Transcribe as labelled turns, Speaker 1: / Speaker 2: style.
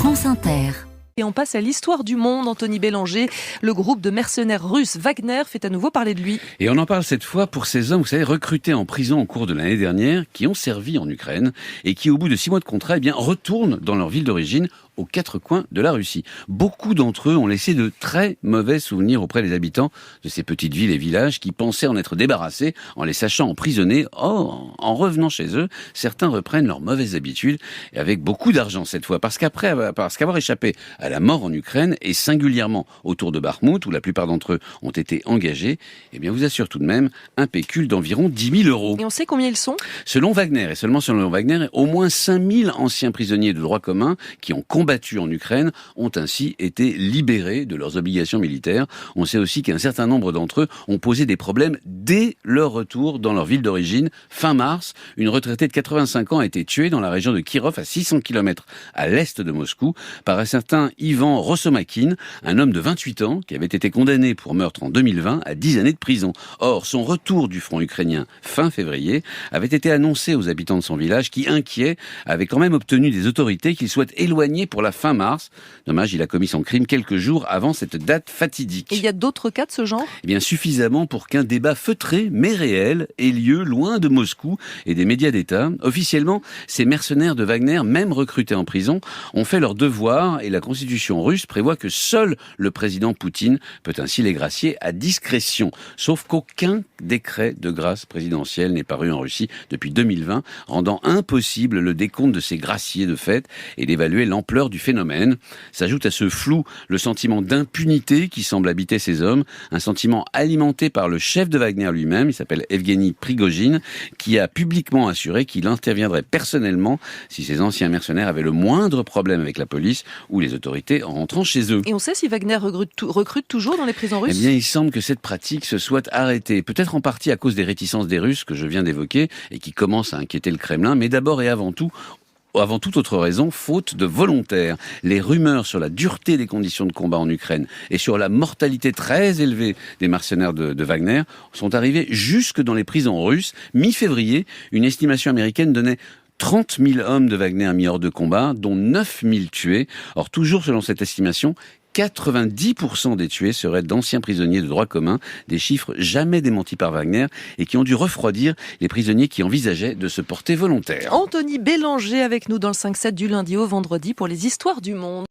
Speaker 1: France Inter.
Speaker 2: Et on passe à l'histoire du monde. Anthony Bélanger, le groupe de mercenaires russes Wagner fait à nouveau parler de lui.
Speaker 3: Et on en parle cette fois pour ces hommes, vous savez, recrutés en prison au cours de l'année dernière, qui ont servi en Ukraine et qui, au bout de 6 mois de contrat, retournent dans leur ville d'origine, aux 4 coins de la Russie. Beaucoup d'entre eux ont laissé de très mauvais souvenirs auprès des habitants de ces petites villes et villages qui pensaient en être débarrassés en les sachant emprisonnés. Or, en revenant chez eux, certains reprennent leurs mauvaises habitudes et avec beaucoup d'argent cette fois. Parce qu'avoir échappé à la mort en Ukraine et singulièrement autour de Bakhmout, où la plupart d'entre eux ont été engagés, vous assure tout de même un pécule d'environ 10 000 €.
Speaker 2: Et on sait combien ils sont ?
Speaker 3: Selon Wagner, et seulement selon Wagner, au moins 5 000 anciens prisonniers de droit commun qui ont combattus en Ukraine ont ainsi été libérés de leurs obligations militaires. On sait aussi qu'un certain nombre d'entre eux ont posé des problèmes dès leur retour dans leur ville d'origine. Fin mars, une retraitée de 85 ans a été tuée dans la région de Kirov, à 600 km à l'est de Moscou, par un certain Ivan Rosomakhin, un homme de 28 ans qui avait été condamné pour meurtre en 2020 à 10 années de prison. Or, son retour du front ukrainien fin février avait été annoncé aux habitants de son village qui, inquiets, avaient quand même obtenu des autorités qu'il souhaite éloigner pour la fin mars. Dommage, il a commis son crime quelques jours avant cette date fatidique.
Speaker 2: Et il y a d'autres cas de ce genre ?
Speaker 3: Suffisamment pour qu'un débat feutré mais réel ait lieu loin de Moscou et des médias d'État. Officiellement, ces mercenaires de Wagner, même recrutés en prison, ont fait leur devoir et la constitution russe prévoit que seul le président Poutine peut ainsi les gracier à discrétion. Sauf qu'aucun décret de grâce présidentielle n'est paru en Russie depuis 2020, rendant impossible le décompte de ces graciés de fait et d'évaluer l'ampleur du phénomène. S'ajoute à ce flou le sentiment d'impunité qui semble habiter ces hommes, un sentiment alimenté par le chef de Wagner lui-même, il s'appelle Evgeny Prigojine, qui a publiquement assuré qu'il interviendrait personnellement si ces anciens mercenaires avaient le moindre problème avec la police ou les autorités en rentrant chez eux.
Speaker 2: Et on sait si Wagner recrute toujours dans les prisons russes ?
Speaker 3: Il semble que cette pratique se soit arrêtée, peut-être en partie à cause des réticences des Russes que je viens d'évoquer et qui commencent à inquiéter le Kremlin, mais d'abord et avant toute autre raison, faute de volontaires. Les rumeurs sur la dureté des conditions de combat en Ukraine et sur la mortalité très élevée des mercenaires de Wagner sont arrivées jusque dans les prisons russes. Mi-février, une estimation américaine donnait 30 000 hommes de Wagner mis hors de combat, dont 9 000 tués. Or, toujours selon cette estimation, 90% des tués seraient d'anciens prisonniers de droit commun, des chiffres jamais démentis par Wagner et qui ont dû refroidir les prisonniers qui envisageaient de se porter volontaires.
Speaker 2: Anthony Bélanger avec nous dans le 5-7 du lundi au vendredi pour les histoires du monde.